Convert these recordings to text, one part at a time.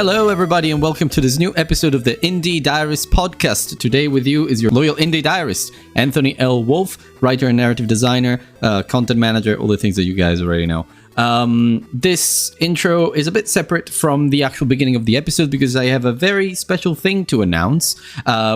Hello, everybody, and welcome to this new episode of the Indie Diarist podcast. Today with you is your loyal Indie Diarist, Anthony L. Wolf, writer and narrative designer, content manager, all the things that you guys already know. This intro is a bit separate from the actual beginning of the episode because I have a very special thing to announce,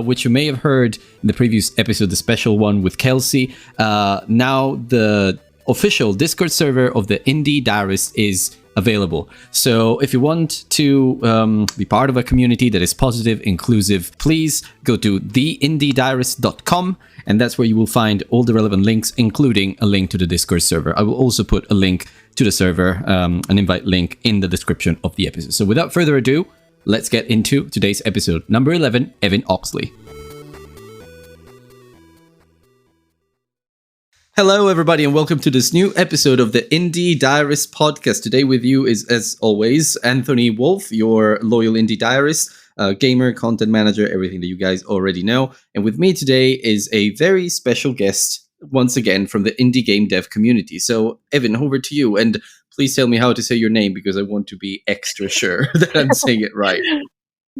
which you may have heard in the previous episode, the special one with Kelsey. Now the official Discord server of the Indie Diarist is available. So if you want to be part of a community that is positive, inclusive, please go to theindiediarist.com, and that's where you will find all the relevant links, including a link to the Discord server. I will also put a link to the server, an invite link in the description of the episode. So without further ado, let's get into today's episode, number 11, Evin Oxley. Hello, everybody, and welcome to this new episode of the Indie Diarist podcast. Today with you is, as always, Anthony Wolf, your loyal Indie Diarist, gamer, content manager, everything that you guys already know. And with me today is a very special guest, once again, from the indie game dev community. So, Evin, over to you, and please tell me how to say your name, because I want to be extra sure that I'm saying it right.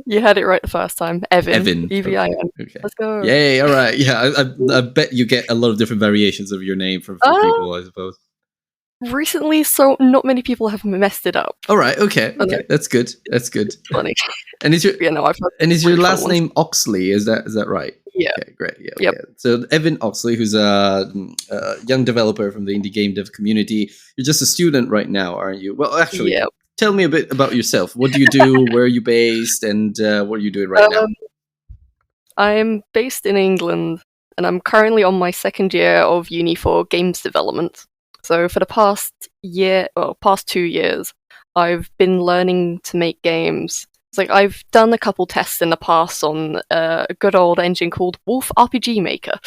You had it right the first time. Evin. E-V-I-N. Okay. Let's go. Yay, all right. Yeah, I bet you get a lot of different variations of your name from people, I suppose. Recently, so not many people have messed it up. All right, okay. That's good. Funny. And is your I've your last name Oxley? Is that right? Yeah. Okay, great. Yeah. Yep. Okay. So Evin Oxley, who's a young developer from the indie game dev community. You're just a student right now, aren't you? Well, actually, Yep. Tell me a bit about yourself. What do you do? Where are you based? And what are you doing right now? I'm based in England, and I'm currently on my second year of uni for games development. So for the past 2 years, I've been learning to make games. It's like I've done a couple tests in the past on a good old engine called Wolf RPG Maker,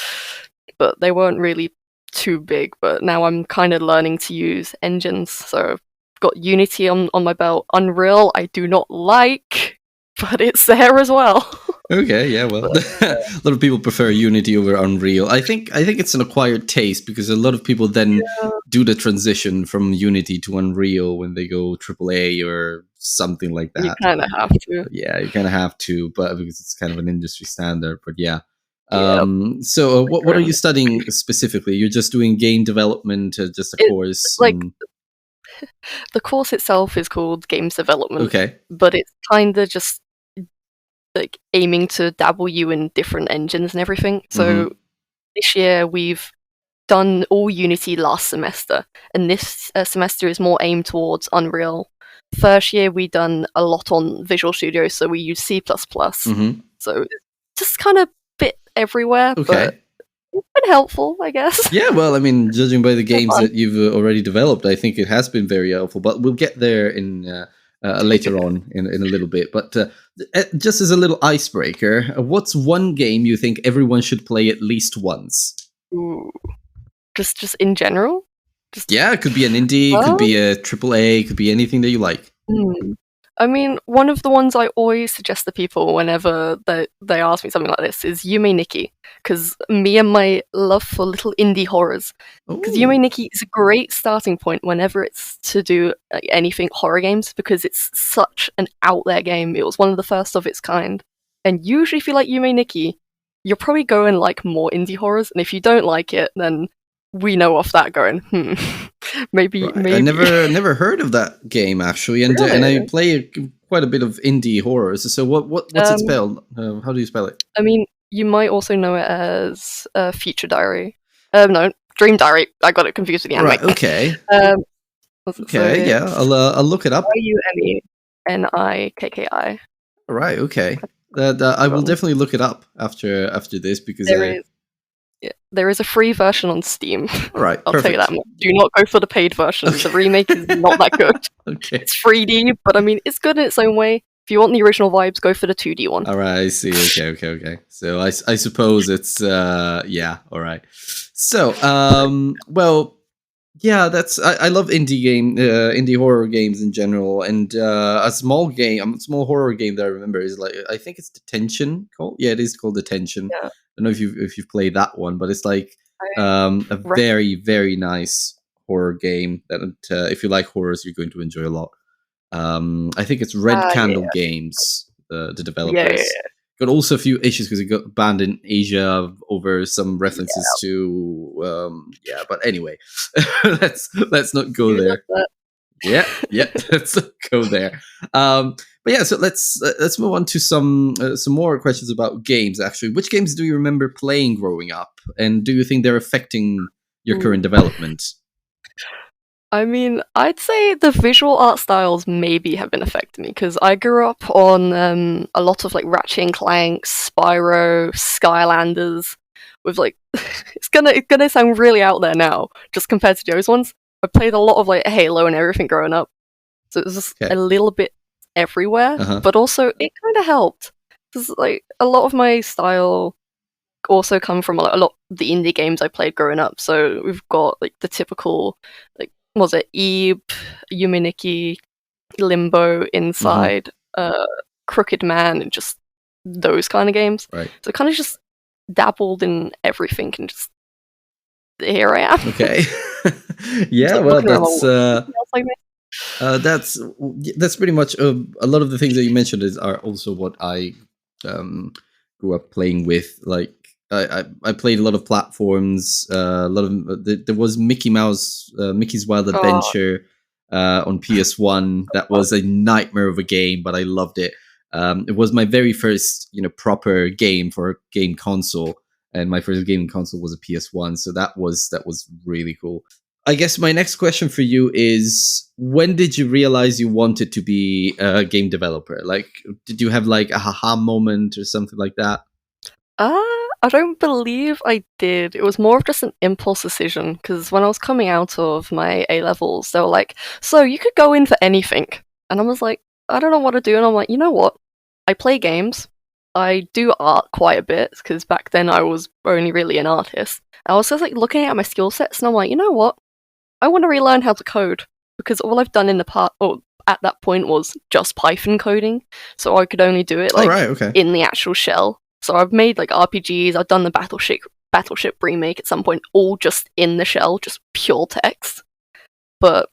but they weren't really too big. But now I'm kind of learning to use engines, so got Unity on my belt. Unreal I do not like, but it's there as well. Okay, yeah, well, a lot of people prefer Unity over Unreal. I think it's an acquired taste because a lot of people then do the transition from Unity to Unreal when they go AAA or something like that. You kind of have to. Yeah, you kind of have to, but because it's kind of an industry standard. But yeah. Yep. So what are you studying specifically? You're just doing game development, just a course? The course itself is called Games Development. Okay. But it's kind of just like aiming to dabble you in different engines and everything. So this year we've done all Unity last semester, and this semester is more aimed towards Unreal. First year we done a lot on Visual Studio, so we use C++. So it's just kind of bit everywhere, but it's been helpful, I guess. Yeah, well, I mean, judging by the games that you've already developed, I think it has been very helpful. But we'll get there in later on in a little bit. But just as a little icebreaker, what's one game you think everyone should play at least once? Ooh. Just in general? Yeah, it could be an indie, it could be a AAA, it could be anything that you like. I mean, one of the ones I always suggest to people whenever they ask me something like this is Yume Nikki, because me and my love for little indie horrors. Because Yume Nikki is a great starting point whenever it's to do anything horror games, because it's such an out there game. It was one of the first of its kind. And usually if you like Yume Nikki, you're probably going like more indie horrors, and if you don't like it, then we know off that going, maybe. I never heard of that game actually, and Really? And I play quite a bit of indie horrors. So what's it spelled? How do you spell it? I mean, you might also know it as Future Diary. No, Dream Diary. I got it confused with the anime. Right. Okay. Okay. Yeah. I'll look it up. Yumenikki. All right. Okay. I will definitely look it up after this because there is a free version on Steam. All right, I'll tell you that much. Do not go for the paid version. The remake is not that good. Okay. It's 3D, but I mean, it's good in its own way. If you want the original vibes, go for the 2D one. All right, I see. Okay. So I suppose it's yeah. All right. So well, yeah. That's I love indie horror games in general, and a small horror game that I remember is like I think it's Detention called. Yeah, it is called Detention. Yeah. I don't know if you've played that one, but it's like a very, very nice horror game that if you like horrors, you're going to enjoy a lot. I think it's Red Candle Yeah. Games, the Yeah, developers. Got also a few issues because it got banned in Asia over some references to but anyway, let's not go who does there. that? Yeah, let's not go there. But yeah, so let's move on to some more questions about games. Actually, which games do you remember playing growing up, and do you think they're affecting your current development? I mean, I'd say the visual art styles maybe have been affecting me because I grew up on a lot of like Ratchet and Clank, Spyro, Skylanders, with like it's gonna sound really out there now, just compared to those ones. I played a lot of like Halo and everything growing up, so it was just Okay. a little bit everywhere, Uh-huh. but also it kind of helped because like a lot of my style also come from a lot of the indie games I played growing up. So we've got like the typical like was it Ebe, Yuminiki, Limbo, Inside, Crooked Man, and just those kind of games. Right. So kind of just dabbled in everything and just here I am. Okay. Yeah, Like, well, looking around, what else I missed? that's pretty much a lot of the things that you mentioned are also what I grew up playing with. Like I played a lot of platforms. A lot of there was Mickey's Wild Oh, Adventure on PS1. That was a nightmare of a game, but I loved it. It was my very first proper game for a game console, and my first gaming console was a PS1. So that was really cool. I guess my next question for you is, when did you realize you wanted to be a game developer? Like, did you have like a haha moment or something like that? I don't believe I did. It was more of just an impulse decision because when I was coming out of my A levels, they were like, "So you could go in for anything," and I was like, "I don't know what to do." And I'm like, you know what? I play games. I do art quite a bit because back then I was only really an artist. I was just like looking at my skill sets, and I'm like, you know what? I want to relearn how to code because all I've done in the past, or at that point, was just Python coding, so I could only do it like Right, okay. in the actual shell. So I've made like RPGs. I've done the Battleship remake at some point, all just in the shell, just pure text. But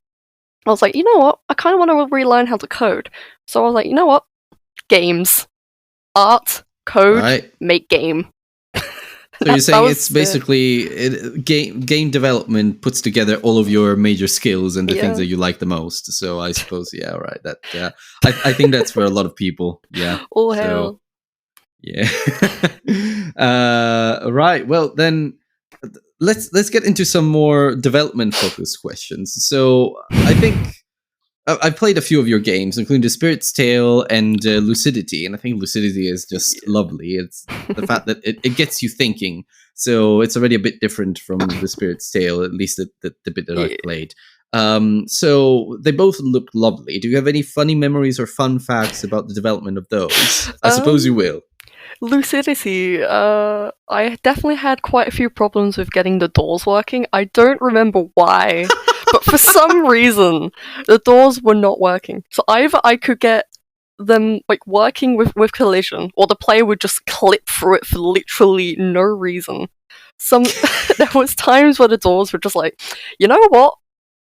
I was like, you know what? I kind of want to relearn how to code. So I was like, you know what? Games, art, code, Right. make game. So you're saying it's basically game development puts together all of your major skills and the things that you like the most. So I suppose, yeah, right. That I think that's for a lot of people. Yeah. Oh hell. Yeah. Right. Well, then let's get into some more development focused questions. So I think I've played a few of your games, including The Spirit's Tale and Lucidity, and I think Lucidity is just lovely. It's the fact that it gets you thinking. So it's already a bit different from The Spirit's Tale, at least the bit that I've played. So they both look lovely. Do you have any funny memories or fun facts about the development of those? I suppose you will. Lucidity, I definitely had quite a few problems with getting the doors working. I don't remember why, but for some reason, the doors were not working. So either I could get them like working with collision, or the player would just clip through it for literally no reason. There was times where the doors were just like, you know what?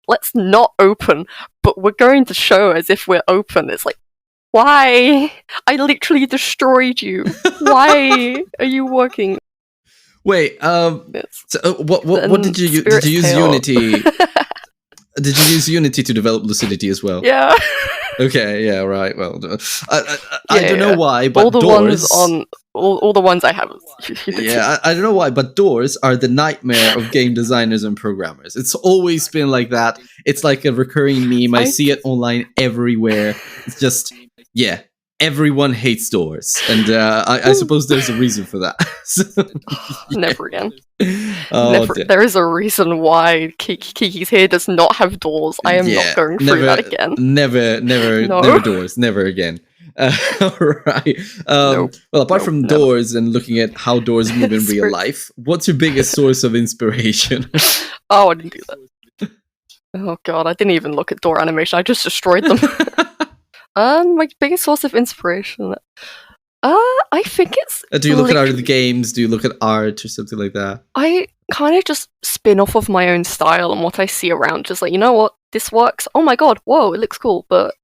Let's not open, but we're going to show as if we're open. It's like, why? I literally destroyed you. Why are you working? Wait, so, what did you use? Did you use Unity? Did you use Unity to develop Lucidity as well? Yeah. Okay. Yeah. Right. Well, I don't know why, but all the doors. All the ones I have. Yeah, I don't know why, but doors are the nightmare of game designers and programmers. It's always been like that. It's like a recurring meme. I see it online everywhere. It's just, yeah, everyone hates doors, and I suppose there's a reason for that. So, Never again. Oh, there is a reason why Kiki's here does not have doors. I am not going through that again. Never doors. Never again. Right. Well, apart from doors and looking at how doors move in real life, what's your biggest source of inspiration? Oh, I didn't do that. Oh god, I didn't even look at door animation. I just destroyed them. My biggest source of inspiration. I think it's. Do you look at other games? Do you look at art or something like that? I kind of just spin off of my own style and what I see around. Just like, you know what, this works. Oh my god, whoa, it looks cool. But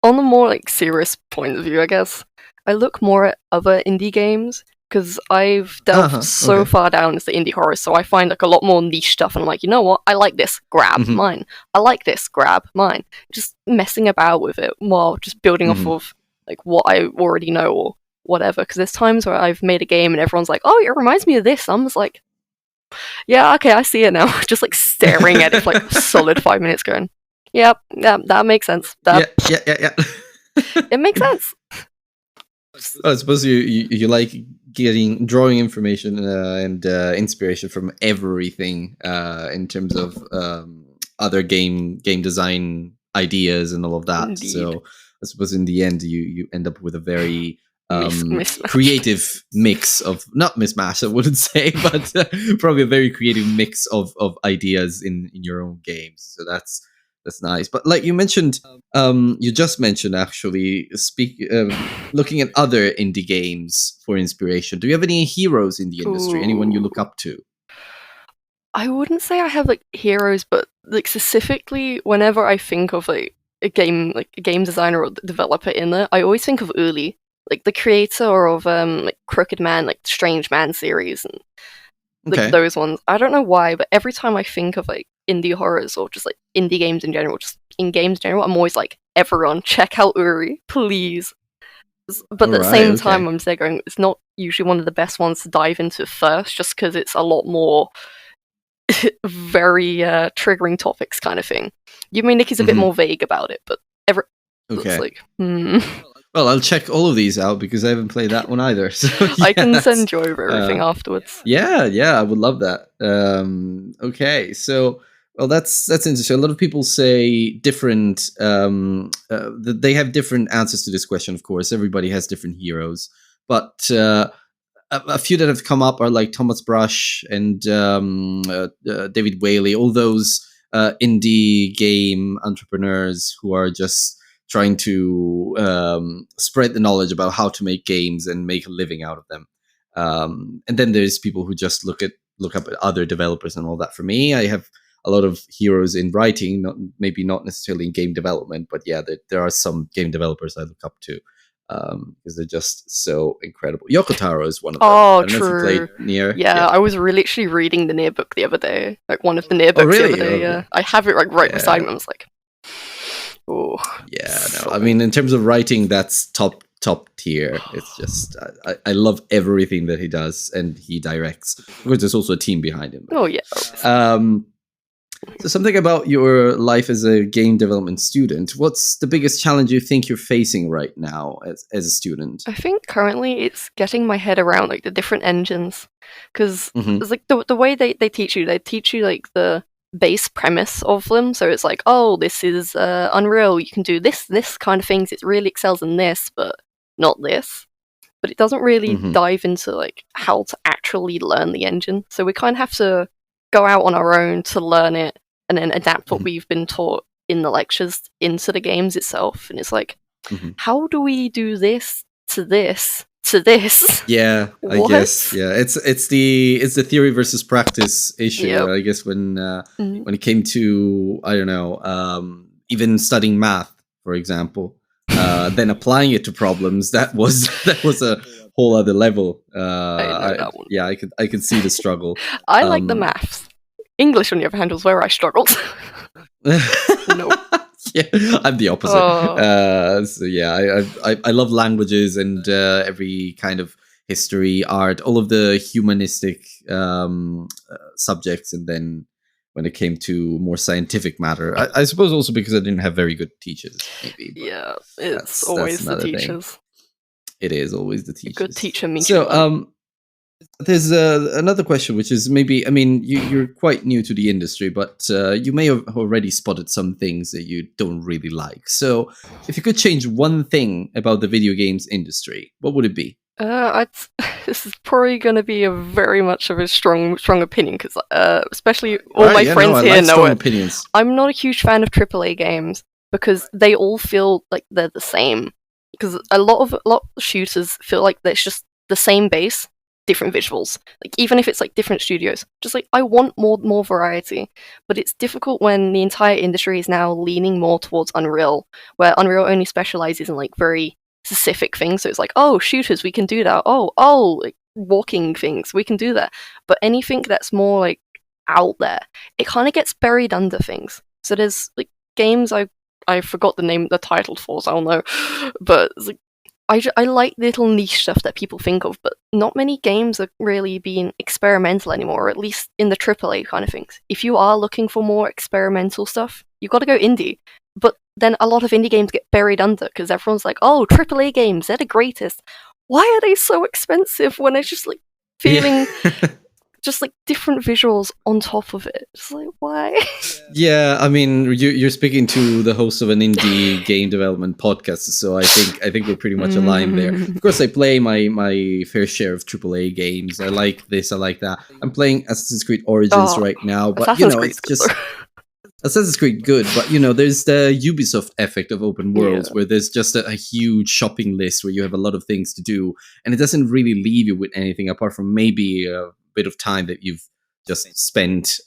on a more like serious point of view, I guess I look more at other indie games because I've delved so Okay. far down into the indie horror, so I find like a lot more niche stuff, and I'm like, you know what? I like this, grab Hmm. mine. I like this, grab mine. Just messing about with it while just building off Hmm. of like what I already know or whatever. Because there's times where I've made a game and everyone's like, oh, it reminds me of this. I'm just like, yeah, okay, I see it now. Just like staring at it for like a solid 5 minutes, going, yep, yeah, that makes sense. Yeah, That yeah. it makes sense. I suppose you like drawing information and inspiration from everything in terms of other game design ideas and all of that. Indeed. So I suppose in the end you end up with a very Mismatch. creative mix of, not mismatch I wouldn't say, but probably a very creative mix of ideas in your own games. So that's nice. But like you mentioned, you just mentioned actually looking at other indie games for inspiration. Do you have any heroes in the industry? Anyone you look up to? I wouldn't say I have like heroes, but like specifically, whenever I think of like a game designer or developer in there, I always think of Uli, like the creator of like Crooked Man, like Strange Man series, and like Okay. those ones. I don't know why, but every time I think of like indie horrors or just like indie games in general, just in games in general, I'm always like, everyone, check out Uri, please. But All at the right. same time, Okay. I'm there going, it's not usually one of the best ones to dive into first, just because it's a lot more very triggering topics kind of thing. You mean Nikki's a bit Mhm. more vague about it, but it's Okay. like, Well, I'll check all of these out because I haven't played that one either. So I yeah, can that's send you over everything afterwards. yeah, I would love that. Okay, so well, that's interesting. A lot of people say different. They have different answers to this question. Of course, everybody has different heroes, but a few that have come up are like Thomas Brush and David Whaley, all those indie game entrepreneurs who are just trying to spread the knowledge about how to make games and make a living out of them. And then there's people who just look up at other developers and all that. For me, I have a lot of heroes in writing, maybe not necessarily in game development, but yeah, there are some game developers I look up to because they're just so incredible. Yoko Taro is one of them. Oh, I don't know if you played true. Nier. Yeah, Yeah. I was literally reading the Nier book the other day. Like one of the Nier Oh, books the other really? day, Okay. yeah. I have it like right beside Yeah. me. I was like, oh, Yeah. No, I so mean, in terms of writing, that's top tier. It's just I love everything that he does and he directs. Of course, there's also a team behind him. oh yeah, obviously. So something about your life as a game development student. What's the biggest challenge you think you're facing right now as a student? I think currently it's getting my head around like the different engines, because Hmm. it's like the way they teach you like the base premise of them. So it's like, oh, this is Unreal. You can do this kind of things. It really excels in this, but not this. But it doesn't really Hmm. dive into like how to actually learn the engine. So we kind of have to go out on our own to learn it and then adapt what Hmm. we've been taught in the lectures into the games itself. And it's like, Hmm. how do we do this to this to this? Yeah, I guess. What? Yeah, it's the theory versus practice issue. Yep. I guess Mm. when it came to, I don't know, even studying math, for example, then applying it to problems, that was that was a whole other level. I know that one. Yeah, I could see the struggle. I like the Um, maths. English, on the other hand, was where I struggled. No. Yeah, I'm the opposite. Oh. So yeah, I love languages and every kind of history, art, all of the humanistic subjects, and then when it came to more scientific matter, I suppose also because I didn't have very good teachers, maybe. But Yeah, it's that's always the another thing. teachers. It is always the A good teachers. teacher means you So learn. there's another question, which is maybe, I mean, you're quite new to the industry, but you may have already spotted some things that you don't really like. So, if you could change one thing about the video games industry, what would it be? I'd, this is probably going to be a very much of a strong opinion, because especially all my Yeah, friends no, I here like know strong it. opinions. I'm not a huge fan of AAA games because they all feel like they're the same. Because a lot of shooters feel like it's just the same base, different visuals. Like even if it's like different studios, just like I want more variety. But it's difficult when the entire industry is now leaning more towards Unreal, where Unreal only specializes in like very specific things. So it's like, oh, shooters, we can do that. Oh, like walking things, we can do that. But anything that's more like out there, it kind of gets buried under things. So there's like games I forgot the title for, so I don't know, but it's like I like little niche stuff that people think of, but not many games are really being experimental anymore, or at least in the AAA kind of things. If you are looking for more experimental stuff, you've got to go indie. But then a lot of indie games get buried under because everyone's like, oh, AAA games, they're the greatest. Why are they so expensive when it's just like feeling just like different visuals on top of it? Just like, why? Yeah, I mean, you're speaking to the host of an indie game development podcast, so I think we're pretty much aligned there. Of course, I play my fair share of AAA games. I like this, I like that. I'm playing Assassin's Creed Origins right now, but it's just Assassin's Creed good, but there's the Ubisoft effect of open worlds where there's just a huge shopping list where you have a lot of things to do, and it doesn't really leave you with anything apart from maybe a bit of time that you've just spent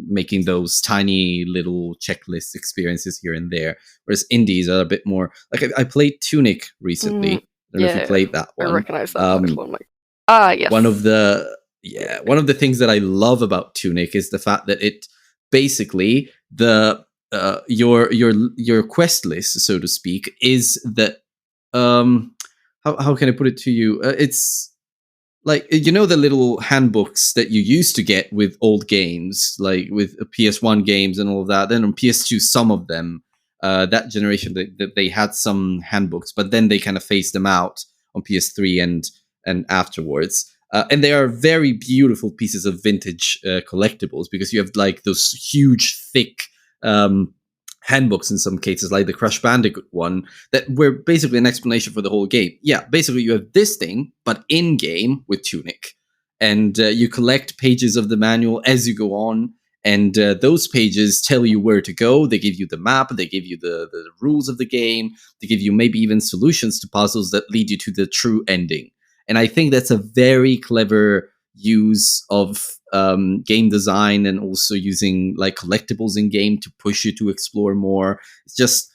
making those tiny little checklist experiences here and there. Whereas indies are a bit more like I played Tunic recently. I don't know if you played that one. I recognize that one. Yes. One of the things that I love about Tunic is the fact that it basically your quest list, so to speak, is that how can I put it to you? It's like, the little handbooks that you used to get with old games, like with PS1 games and all of that. Then on PS2, some of them, that generation, that they had some handbooks, but then they kind of phased them out on PS3 and afterwards. And they are very beautiful pieces of vintage collectibles, because you have like those huge, thick handbooks in some cases, like the Crash Bandicoot one, that were basically an explanation for the whole game. Yeah, basically you have this thing, but in-game with Tunic. And you collect pages of the manual as you go on, and those pages tell you where to go. They give you the map, they give you the rules of the game, they give you maybe even solutions to puzzles that lead you to the true ending. And I think that's a very clever use of game design, and also using like collectibles in game to push you to explore more. It's just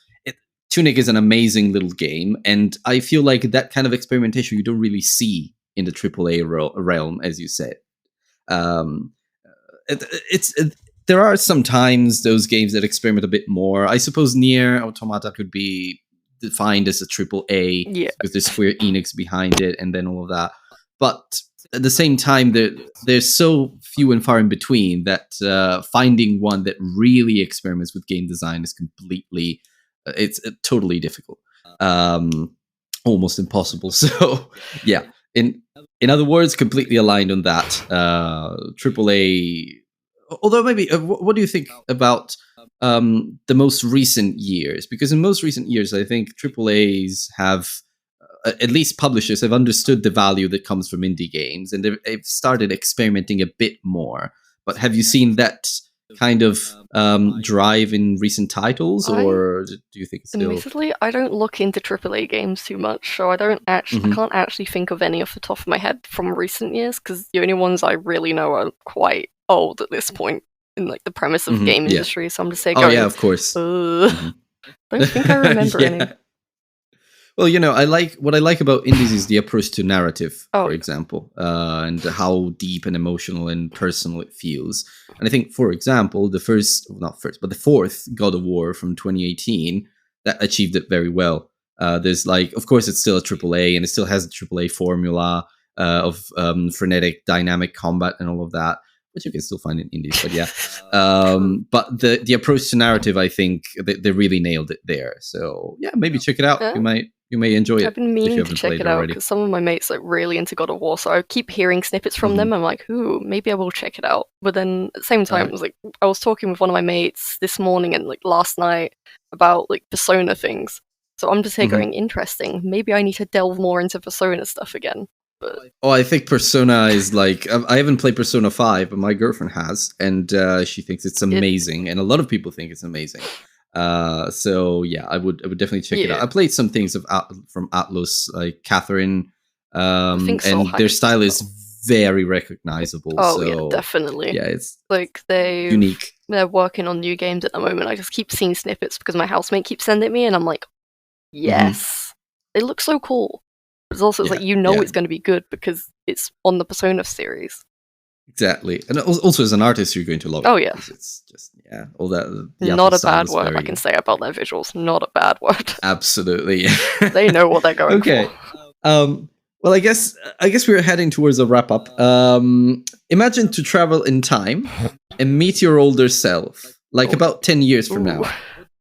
Tunic is an amazing little game, and I feel like that kind of experimentation you don't really see in the AAA realm, as you said. There are sometimes those games that experiment a bit more. I suppose Nier Automata could be defined as a AAA because there's Square Enix behind it, and then all of that. But at the same time, there's so few and far in between that finding one that really experiments with game design is completely, it's totally difficult, almost impossible. So yeah, in other words, completely aligned on that. AAA. Although maybe, what do you think about the most recent years? Because in most recent years, I think AAAs have, at least publishers have understood the value that comes from indie games, and they've started experimenting a bit more. But have you seen that kind of drive in recent titles, or do you think it's still... Admittedly, I don't look into AAA games too much, so I can't actually think of any off the top of my head from recent years, because the only ones I really know are quite old at this point in like the premise of game industry. So I'm just saying, of course. Don't think I remember any. Well, what I like about indies is the approach to narrative, for example, and how deep and emotional and personal it feels. And I think, for example, the fourth God of War from 2018, that achieved it very well. There's like, of course, it's still a AAA, and it still has the AAA formula of frenetic, dynamic combat and all of that, which you can still find in indies, but yeah. But the approach to narrative, I think they really nailed it there. So yeah, maybe check it out. You may enjoy it. I've been meaning to check it out because some of my mates are really into God of War, so I keep hearing snippets from them. I'm like, ooh, maybe I will check it out. But then at the same time, I was talking with one of my mates this morning and like last night about like Persona things. So I'm just here going, interesting. Maybe I need to delve more into Persona stuff again. But... I think Persona is like, I haven't played Persona 5, but my girlfriend has, and she thinks it's amazing, and a lot of people think it's amazing. So yeah, I would definitely check it out. I played some things from Atlus, like Catherine, and their style is very recognizable. Oh so, yeah, definitely. Yeah, it's like unique. They're working on new games at the moment. I just keep seeing snippets because my housemate keeps sending me, and I'm like, yes, they look so cool. But also, it's like it's going to be good because it's on the Persona series. Exactly, and also as an artist, you're going to love it. Oh yeah, it's just all that. Not a bad word I can say about their visuals. Not a bad word. Absolutely, they know what they're going for. Well, I guess we're heading towards a wrap up. Imagine to travel in time and meet your older self, like about 10 years from now.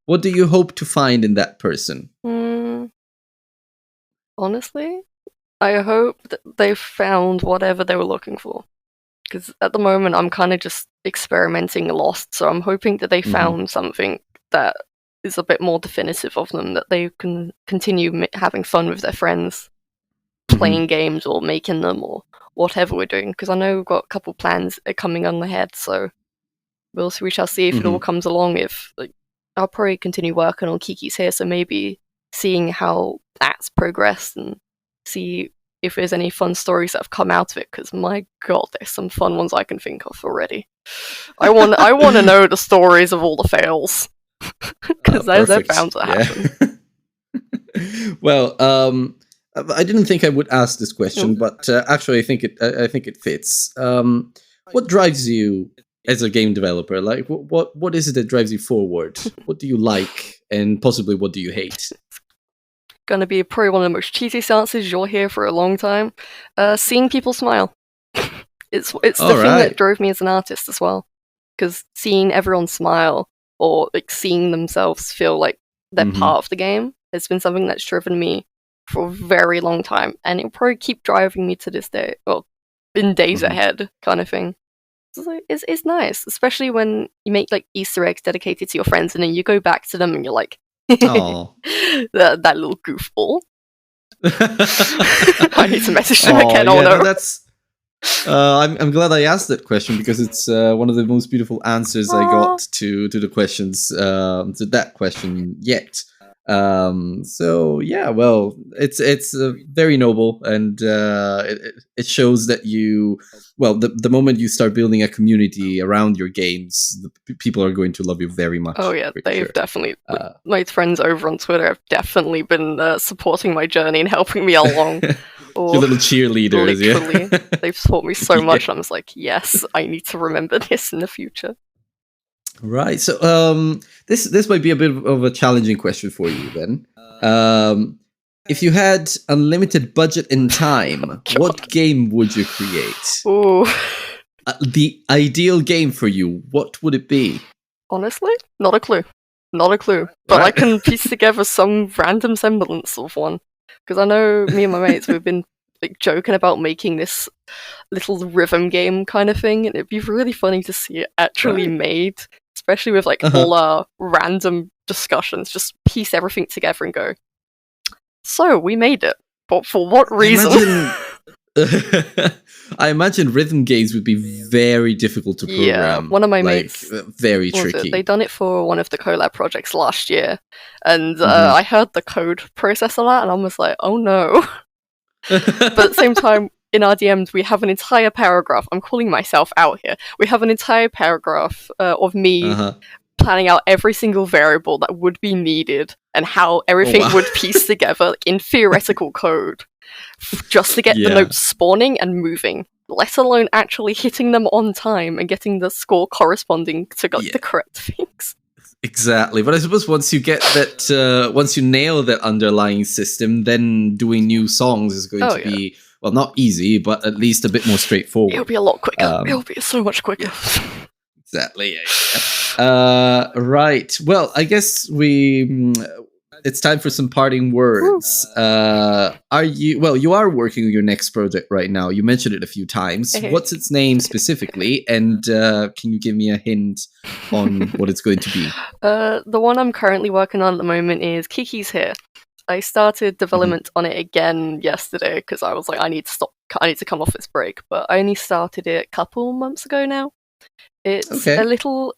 What do you hope to find in that person? Honestly, I hope that they found whatever they were looking for. Because at the moment, I'm kind of just experimenting lost, so I'm hoping that they found something that is a bit more definitive of them, that they can continue having fun with their friends, playing games or making them or whatever we're doing. Because I know we've got a couple plans coming on ahead, so we shall see if it all comes along. If I'll probably continue working on Kiki's here, so maybe seeing how that's progressed and see if there's any fun stories that have come out of it, because my god, there's some fun ones I can think of already. I want to know the stories of all the fails, because they're bound to happen. Well, I didn't think I would ask this question, but actually, I think it fits. What drives you as a game developer? Like, what is it that drives you forward? What do you like, and possibly what do you hate? Gonna be probably one of the most cheesy stances you'll hear for a long time. Seeing people smile. it's the thing that drove me as an artist as well. Because seeing everyone smile, or seeing themselves feel like they're part of the game, has been something that's driven me for a very long time, and it'll probably keep driving me to this day, well, in days ahead, kind of thing. It's nice, especially when you make Easter eggs dedicated to your friends, and then you go back to them and you're like, that little goofball. I need to message them again. No. That's. I'm glad I asked that question, because it's one of the most beautiful answers I got to the questions to that question yet. So yeah, well, it's very noble, and it shows that the moment you start building a community around your games, the people are going to love you very much. Oh yeah, they've definitely, my friends over on Twitter have definitely been supporting my journey and helping me along. Your little cheerleaders, literally, they've taught me so much. I was like, yes, I need to remember this in the future. Right. So this might be a bit of a challenging question for you then. If you had unlimited budget and time, what game would you create? Ooh. The ideal game for you, what would it be? Honestly, not a clue. But I can piece together some random semblance of one. Because I know me and my mates, we've been joking about making this little rhythm game kind of thing, and it'd be really funny to see it actually made. Especially with all our random discussions, just piece everything together and go, so we made it, but for what reason? I imagine rhythm games would be very difficult to program. Yeah, one of my mates, very tricky. They done it for one of the collab projects last year, and I heard the code process of that, and I was like, oh no. But at the same time, in our DMs, we have an entire paragraph. I'm calling myself out here. We have an entire paragraph of me planning out every single variable that would be needed and how everything would piece together in theoretical code just to get the notes spawning and moving, let alone actually hitting them on time and getting the score corresponding to the correct things. Exactly, but I suppose once you get that, once you nail that underlying system, then doing new songs is going to be, well, not easy, but at least a bit more straightforward. It'll be a lot quicker. It'll be so much quicker. Exactly. Right. Well, I guess it's time for some parting words. You are working on your next project right now. You mentioned it a few times. What's its name specifically? And can you give me a hint on what it's going to be? The one I'm currently working on at the moment is Kiki's Here. I started development on it again yesterday because I was like, I need to come off this break. But I only started it a couple months ago now. It's a little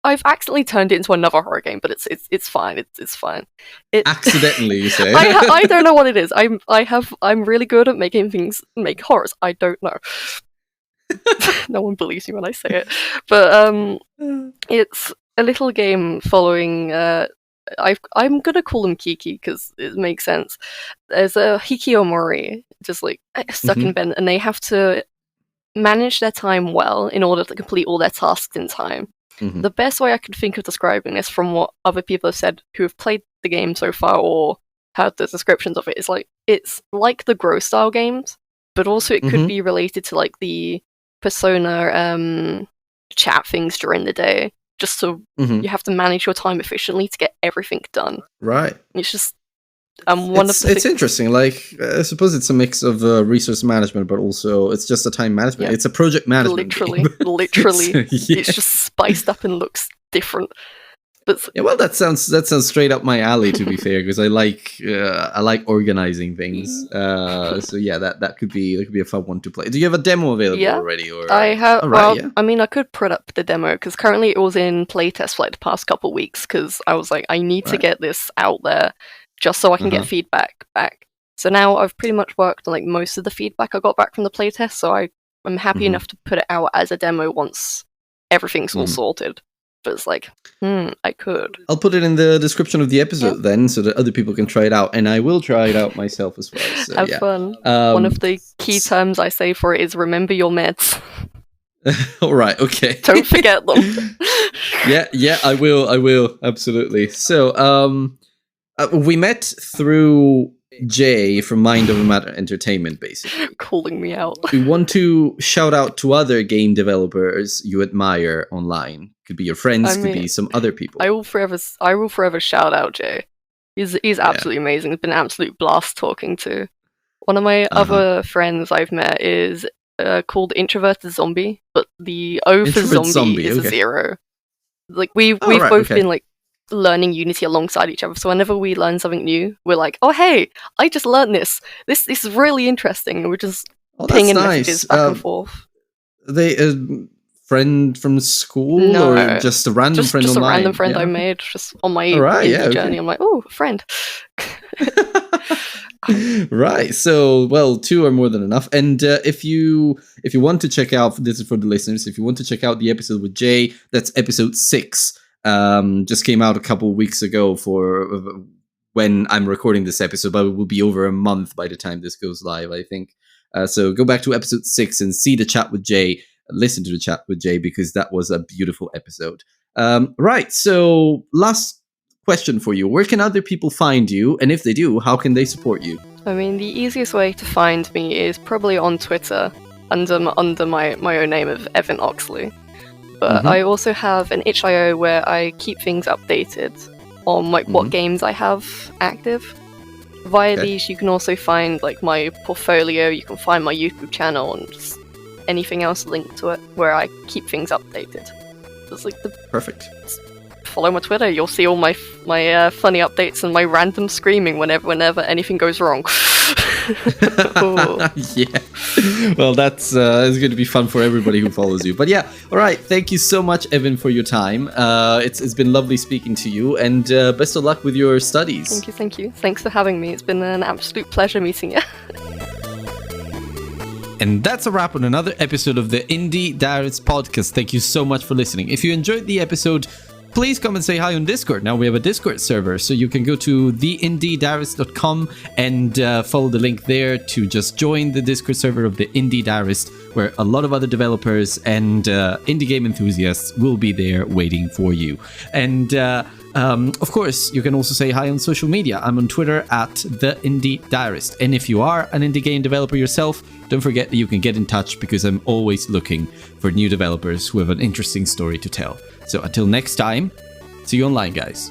I've accidentally turned it into another horror game, but it's fine. It's fine. Accidentally, you say? I don't know what it is. I'm really good at make horrors. I don't know. No one believes me when I say it, but it's a little game following. I'm gonna call them Kiki because it makes sense. There's a Hikikomori just like stuck in bed, and they have to manage their time well in order to complete all their tasks in time. The best way I could think of describing this, from what other people have said who have played the game so far or heard the descriptions of it, is like it's like the Grow style games, but also it could be related to like the Persona chat things during the day. Just so you have to manage your time efficiently to get everything done. Right. It's just it's interesting. Like I suppose it's a mix of resource management, but also it's just a time management. Yeah. It's a project management. Literally, it's just spiced up and looks different. But yeah, well, that sounds straight up my alley. To be fair, because I like organizing things. So yeah, that could be a fun one to play. Do you have a demo available already? Or I have. I mean, I could put up the demo because currently it was in playtest for like the past couple weeks. Because I was like, I need to get this out there just so I can get feedback back. So now I've pretty much worked on like most of the feedback I got back from the playtest. So I'm happy enough to put it out as a demo once everything's all sorted. But it's like, I could. I'll put it in the description of the episode then, so that other people can try it out, and I will try it out myself as well. So, have fun. One of the key terms I say for it is remember your meds. All right, okay. Don't forget them. yeah, I will, absolutely. So, we met through Jay from Mind Over Matter Entertainment, basically. Calling me out. We want to shout out to other game developers you admire online. Could be your friends, could be some other people. I will forever shout out Jay. He's absolutely amazing. It's been an absolute blast talking to. One of my other friends I've met is called Introverted Zombie, but the O for zombie is a 0. Like we've both been like learning Unity alongside each other, so whenever we learn something new, we're like, oh hey, I just learned this is really interesting, and we're just pinging messages back and forth. They friend from school or just a random friend online? Just a random friend I made just on my indie journey. I'm like, oh, friend. Right. So, well, 2 are more than enough. And if you want to check out, this is for the listeners, if you want to check out the episode with Jay, that's episode 6. Just came out a couple weeks ago for when I'm recording this episode, but it will be over a month by the time this goes live, I think. So go back to episode 6 and see the chat with Jay. Listen to the chat with Jay, because that was a beautiful episode. Right. So last question for you. Where can other people find you? And if they do, how can they support you? I mean, the easiest way to find me is probably on Twitter under my own name of Evin Oxley. But I also have an itch.io where I keep things updated on like what games I have active. Via these, you can also find like my portfolio. You can find my YouTube channel and just anything else linked to it, where I keep things updated. It's like perfect. Follow my Twitter. You'll see all my funny updates and my random screaming whenever anything goes wrong. Yeah. Well, that's it's going to be fun for everybody who follows you. But yeah, all right. Thank you so much, Evin, for your time. It's been lovely speaking to you, and best of luck with your studies. Thank you. Thanks for having me. It's been an absolute pleasure meeting you. And that's a wrap on another episode of the Indie Diarist podcast. Thank you so much for listening. If you enjoyed the episode, please come and say hi on Discord. Now we have a Discord server, so you can go to theindiediarist.com and follow the link there to just join the Discord server of the Indie Diarist, where a lot of other developers and indie game enthusiasts will be there waiting for you. And of course, you can also say hi on social media. I'm on Twitter at The Indie Diarist. And if you are an indie game developer yourself, don't forget that you can get in touch, because I'm always looking for new developers who have an interesting story to tell. So until next time, see you online, guys.